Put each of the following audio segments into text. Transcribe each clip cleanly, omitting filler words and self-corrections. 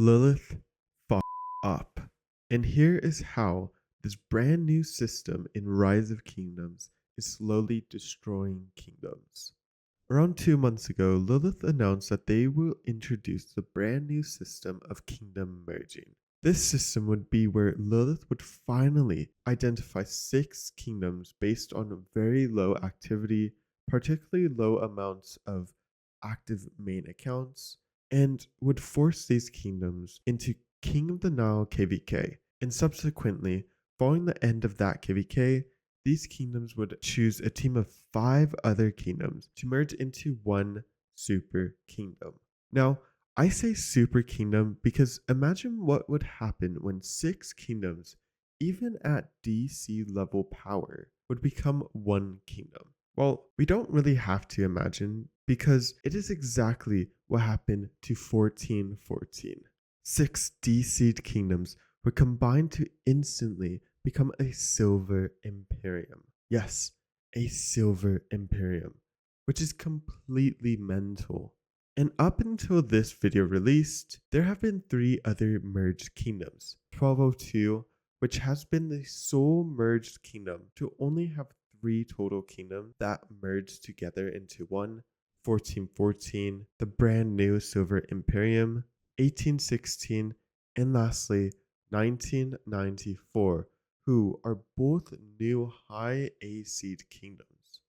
Lilith f up. And here is how this brand new system in Rise of Kingdoms is slowly destroying kingdoms. Around 2 months ago, Lilith announced that they will introduce the brand new system of kingdom merging. This system would be where Lilith would finally identify 6 kingdoms based on very low activity, particularly low amounts of active main accounts, and would force these kingdoms into King of the Nile KVK. And subsequently, following the end of that KVK, these kingdoms would choose a team of 5 other kingdoms to merge into one super kingdom. Now, I say super kingdom because imagine what would happen when 6 kingdoms, even at DC level power, would become one kingdom. Well, we don't really have to imagine because it is exactly what happened to 1414. 6 DC'd kingdoms would combine to instantly become a silver imperium. Yes, a silver imperium, which is completely mental. And up until this video released, there have been 3 other merged kingdoms. 1202, which has been the sole merged kingdom to only have 3 total kingdoms that merged together into one. 1414, the brand new Silver Imperium. 1816, and lastly, 1994, who are both new high A-seed kingdoms.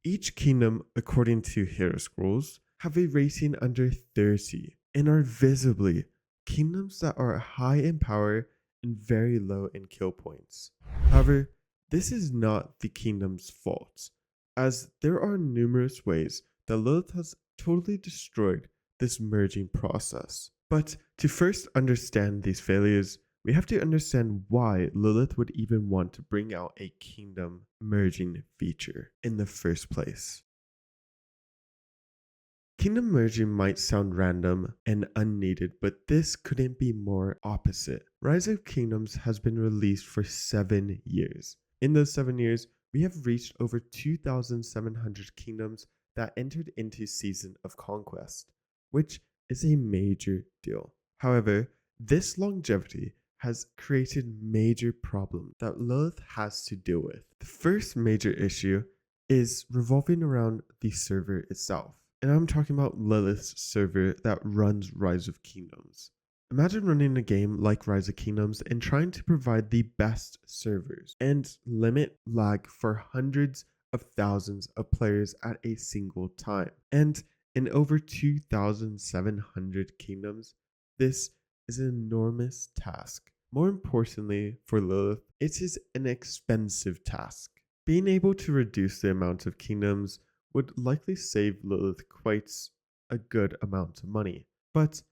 Each kingdom, according to Hero Scrolls, have a rating under 30 and are visibly kingdoms that are high in power and very low in kill points. However, this is not the kingdom's fault, as there are numerous ways that Lilith has totally destroyed this merging process. But to first understand these failures, we have to understand why Lilith would even want to bring out a kingdom merging feature in the first place. Kingdom merging might sound random and unneeded, but this couldn't be more opposite. Rise of Kingdoms has been released for 7 years. In those 7 years, we have reached over 2,700 kingdoms that entered into Season of Conquest, which is a major deal. However, this longevity has created major problems that Lilith has to deal with. The first major issue is revolving around the server itself. And I'm talking about Lilith's server that runs Rise of Kingdoms. Imagine running a game like Rise of Kingdoms and trying to provide the best servers and limit lag for hundreds of thousands of players at a single time. And in over 2,700 kingdoms, this is an enormous task. More importantly for Lilith, it is an expensive task. Being able to reduce the amount of kingdoms would likely save Lilith quite a good amount of money, but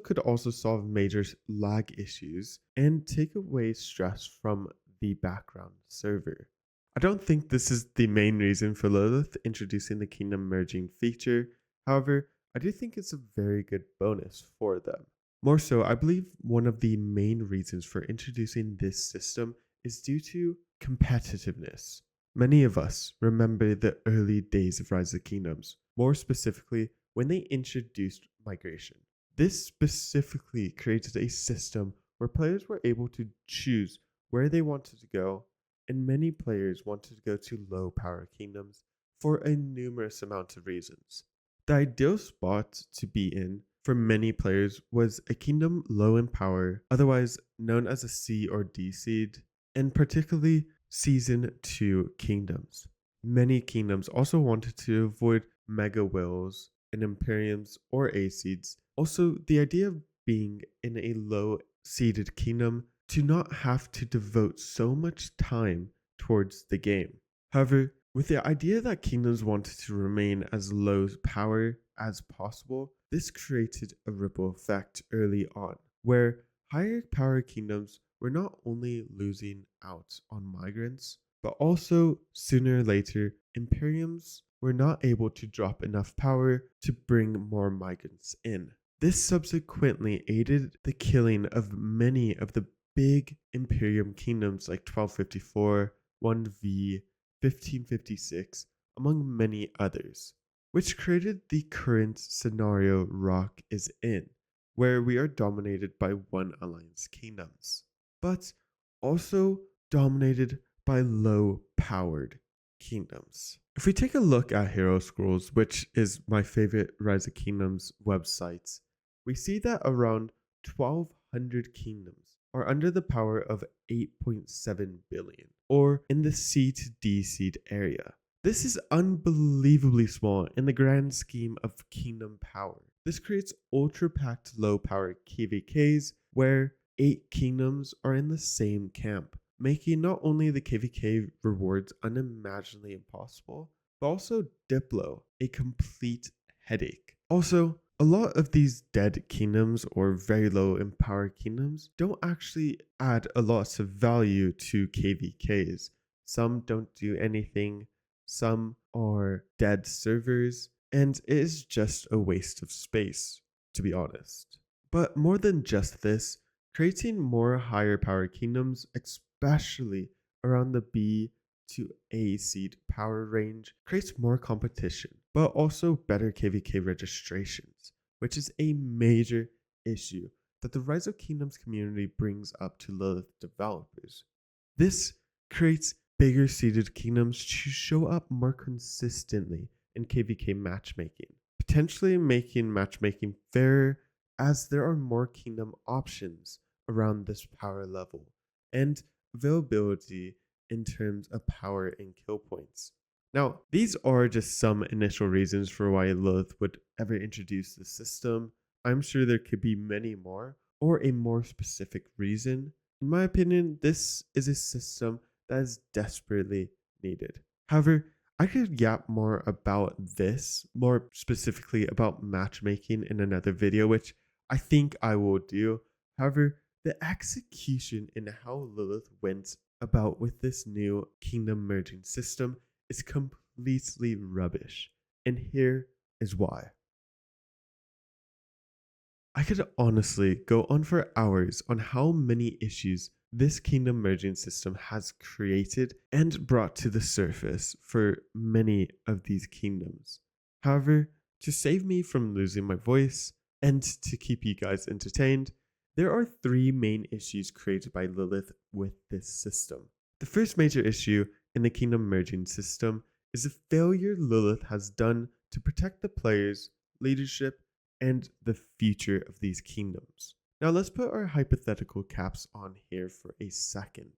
could also solve major lag issues and take away stress from the background server. I don't think this is the main reason for Lilith introducing the kingdom merging feature. However, I do think it's a very good bonus for them. More so, I believe one of the main reasons for introducing this system is due to competitiveness. Many of us remember the early days of Rise of Kingdoms, more specifically when they introduced migration. This specifically created a system where players were able to choose where they wanted to go, and many players wanted to go to low power kingdoms for a numerous amount of reasons. The ideal spot to be in for many players was a kingdom low in power, otherwise known as a C or D seed, and particularly Season 2 kingdoms. Many kingdoms also wanted to avoid mega wills and imperiums or A seeds. Also, the idea of being in a low seeded kingdom to not have to devote so much time towards the game. However, with the idea that kingdoms wanted to remain as low power as possible, this created a ripple effect early on, where higher power kingdoms were not only losing out on migrants, but also sooner or later, imperiums were not able to drop enough power to bring more migrants in. This subsequently aided the killing of many of the big imperium kingdoms like 1254, 1V, 1556, among many others, which created the current scenario Rock is in, where we are dominated by one alliance kingdoms, but also dominated by low powered kingdoms. If we take a look at Hero Scrolls, which is my favorite Rise of Kingdoms website, we see that around 1200 kingdoms are under the power of 8.7 billion, or in the C to D seed area. This is unbelievably small in the grand scheme of kingdom power. This creates ultra packed low power KVKs where 8 kingdoms are in the same camp, making not only the KVK rewards unimaginably impossible, but also Diplo a complete headache. Also, a lot of these dead kingdoms or very low in power kingdoms don't actually add a lot of value to KVKs. Some don't do anything, some are dead servers, and it is just a waste of space, to be honest. But more than just this, creating more higher power kingdoms, especially around the B to A seed power range, creates more competition, but also better KVK registrations, which is a major issue that the Rise of Kingdoms community brings up to Lilith developers. This creates bigger seeded kingdoms to show up more consistently in KVK matchmaking, potentially making matchmaking fairer as there are more kingdom options around this power level and availability in terms of power and kill points. Now, these are just some initial reasons for why Lilith would ever introduce the system. I'm sure there could be many more, or a more specific reason. In my opinion, this is a system that is desperately needed. However, I could yap more about this, more specifically about matchmaking in another video, which I think I will do. However, the execution in how Lilith went about with this new kingdom merging system is completely rubbish. And here is why. I could honestly go on for hours on how many issues this kingdom merging system has created and brought to the surface for many of these kingdoms. However, to save me from losing my voice and to keep you guys entertained, there are 3 main issues created by Lilith with this system. The first major issue in the kingdom merging system is the failure Lilith has done to protect the players, leadership, and the future of these kingdoms. Now let's put our hypothetical caps on here for a second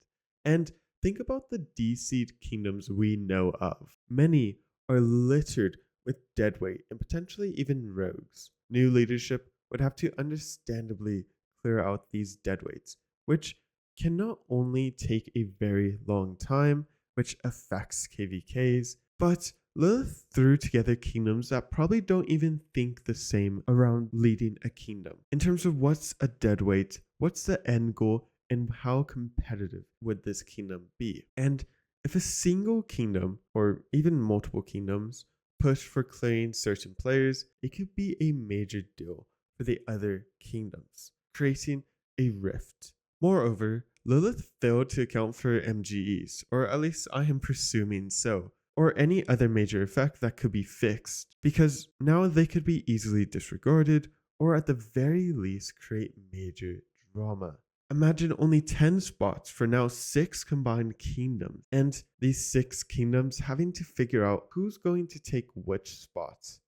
and think about the D-seed kingdoms we know of. Many are littered with deadweight and potentially even rogues. New leadership would have to understandably clear out these deadweights, which can not only take a very long time, which affects KVKs, but Lilith threw together kingdoms that probably don't even think the same around leading a kingdom. In terms of what's a deadweight, what's the end goal, and how competitive would this kingdom be? And if a single kingdom, or even multiple kingdoms, push for clearing certain players, it could be a major deal for the other kingdoms, creating a rift. Moreover, Lilith failed to account for MGEs, or at least I am presuming so, or any other major effect that could be fixed, because now they could be easily disregarded, or at the very least create major drama. Imagine only 10 spots for now 6 combined kingdoms, and these 6 kingdoms having to figure out who's going to take which spots.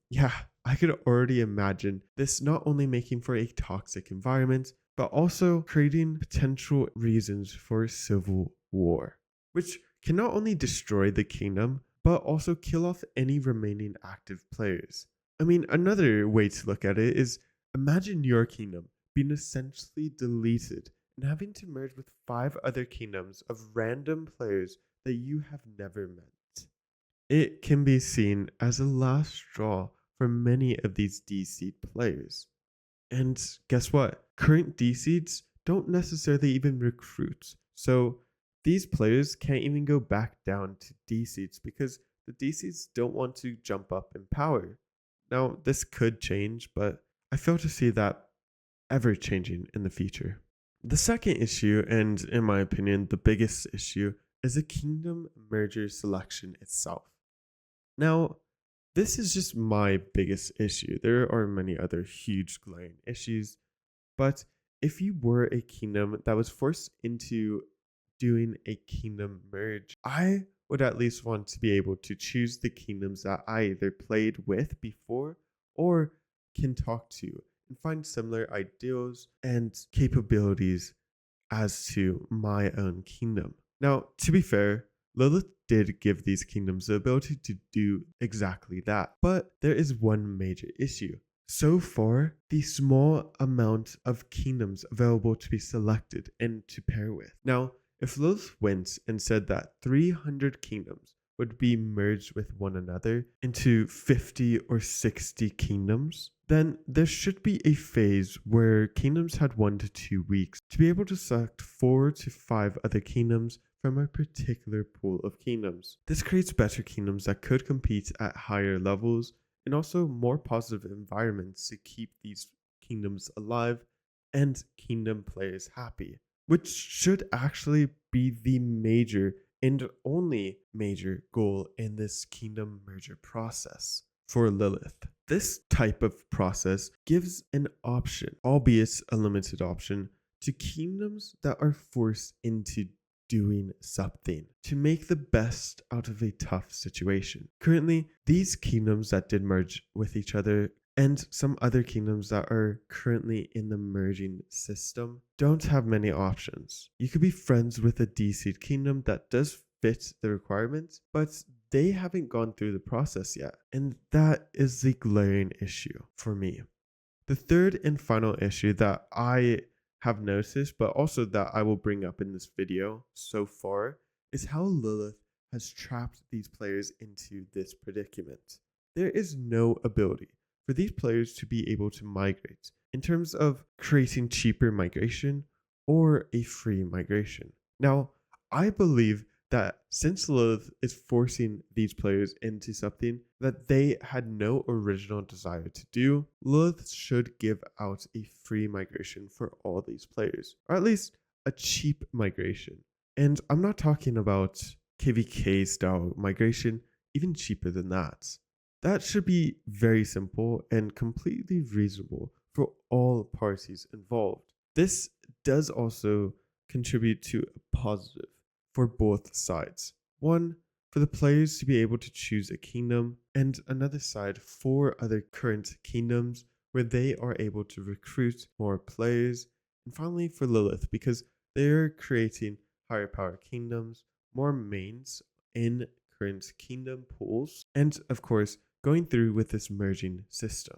Yeah, I could already imagine this not only making for a toxic environment, but also creating potential reasons for civil war, which can not only destroy the kingdom, but also kill off any remaining active players. I mean, another way to look at it is imagine your kingdom being essentially deleted and having to merge with 5 other kingdoms of random players that you have never met. It can be seen as a last straw for many of these D-seed players. And guess what? Current D-seeds don't necessarily even recruit. So these players can't even go back down to D-seeds because the D-seeds don't want to jump up in power. Now, this could change, but I fail to see that ever changing in the future. The second issue, and in my opinion, the biggest issue, is the kingdom merger selection itself. Now, This is just my biggest issue. There are many other huge glaring issues, but if you were a kingdom that was forced into doing a kingdom merge, I would at least want to be able to choose the kingdoms that I either played with before or can talk to and find similar ideals and capabilities as to my own kingdom. Now, to be fair, Lilith did give these kingdoms the ability to do exactly that, but there is one major issue. So far, the small amount of kingdoms available to be selected and to pair with. Now, if Lilith went and said that 300 kingdoms would be merged with one another into 50 or 60 kingdoms, then there should be a phase where kingdoms had 1 to 2 weeks to be able to select 4 to 5 other kingdoms from a particular pool of kingdoms. This creates better kingdoms that could compete at higher levels and also more positive environments to keep these kingdoms alive and kingdom players happy, which should actually be the major and only major goal in this kingdom merger process for Lilith. This type of process gives an option, albeit a limited option, to kingdoms that are forced into doing something to make the best out of a tough situation. Currently, these kingdoms that did merge with each other and some other kingdoms that are currently in the merging system don't have many options. You could be friends with a DC'd kingdom that does fit the requirements, but they haven't gone through the process yet. And that is the glaring issue for me. The third and final issue that I have noticed, but also that I will bring up in this video so far, is how Lilith has trapped these players into this predicament. There is no ability for these players to be able to migrate in terms of creating cheaper migration or a free migration. Now, I believe that since Lilith is forcing these players into something that they had no original desire to do, Lilith should give out a free migration for all these players, or at least a cheap migration. And I'm not talking about KVK style migration, even cheaper than that. That should be very simple and completely reasonable for all parties involved. This does also contribute to a positive for both sides. One, for the players to be able to choose a kingdom, and another side for other current kingdoms where they are able to recruit more players. And finally, for Lilith, because they're creating higher power kingdoms, more mains in current kingdom pools, and of course, going through with this merging system.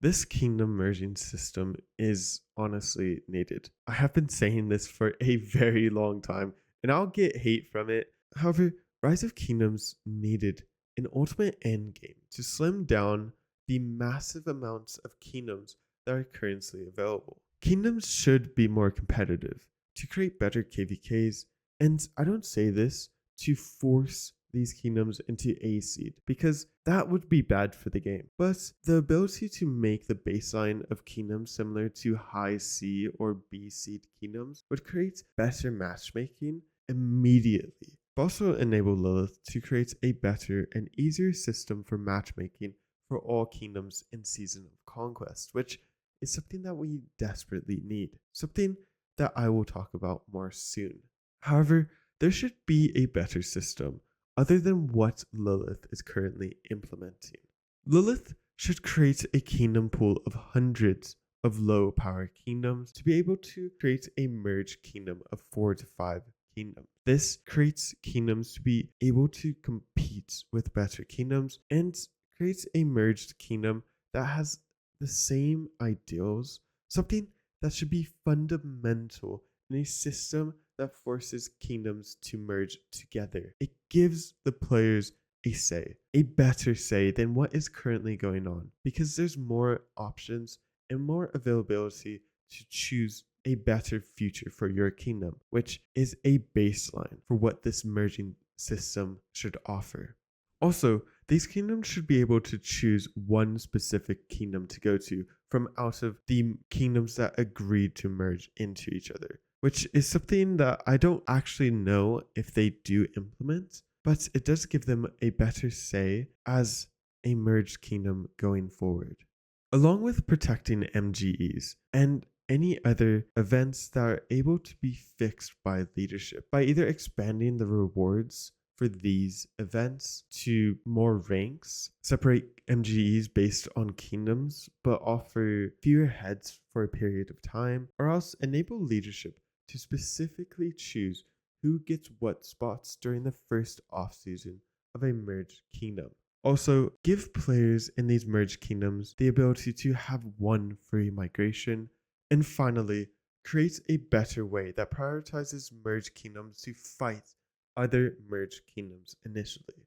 This kingdom merging system is honestly needed. I have been saying this for a very long time, and I'll get hate from it. However, Rise of Kingdoms needed an ultimate endgame to slim down the massive amounts of kingdoms that are currently available. Kingdoms should be more competitive to create better KVKs, and I don't say this to force these kingdoms into A seed because that would be bad for the game. But the ability to make the baseline of kingdoms similar to high C or B seed kingdoms would create better matchmaking immediately. But also enable Lilith to create a better and easier system for matchmaking for all kingdoms in Season of Conquest, which is something that we desperately need. Something that I will talk about more soon. However, there should be a better system other than what Lilith is currently implementing. Lilith should create a kingdom pool of hundreds of low power kingdoms to be able to create a merged kingdom of 4 to 5 kingdoms. This creates kingdoms to be able to compete with better kingdoms and creates a merged kingdom that has the same ideals, something that should be fundamental in a system that forces kingdoms to merge together. It gives the players a say, a better say than what is currently going on, because there's more options and more availability to choose a better future for your kingdom, which is a baseline for what this merging system should offer. Also, these kingdoms should be able to choose one specific kingdom to go to from out of the kingdoms that agreed to merge into each other, which is something that I don't actually know if they do implement, but it does give them a better say as a merged kingdom going forward. Along with protecting MGEs and any other events that are able to be fixed by leadership by either expanding the rewards for these events to more ranks, separate MGEs based on kingdoms, but offer fewer heads for a period of time, or else enable leadership to specifically choose who gets what spots during the first off-season of a merged kingdom. Also, give players in these merged kingdoms the ability to have one free migration. And finally, create a better way that prioritizes merged kingdoms to fight other merged kingdoms initially.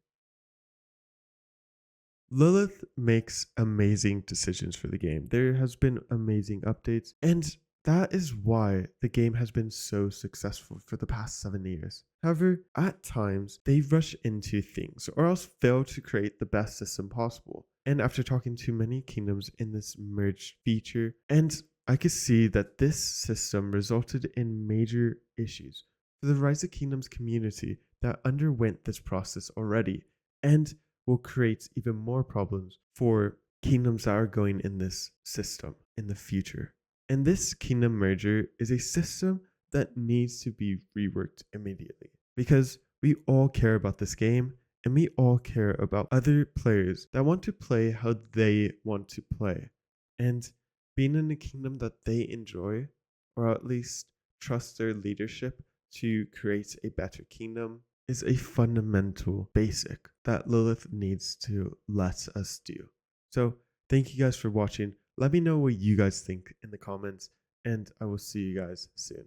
Lilith makes amazing decisions for the game. There has been amazing updates, and that is why the game has been so successful for the past 7 years. However, at times, they rush into things or else fail to create the best system possible. And after talking to many kingdoms in this merged feature, and I could see that this system resulted in major issues for the Rise of Kingdoms community that underwent this process already, and will create even more problems for kingdoms that are going in this system in the future. And this kingdom merger is a system that needs to be reworked immediately because we all care about this game and we all care about other players that want to play how they want to play. And being in a kingdom that they enjoy, or at least trust their leadership to create a better kingdom, is a fundamental basic that Lilith needs to let us do. So thank you guys for watching. Let me know what you guys think in the comments, and I will see you guys soon.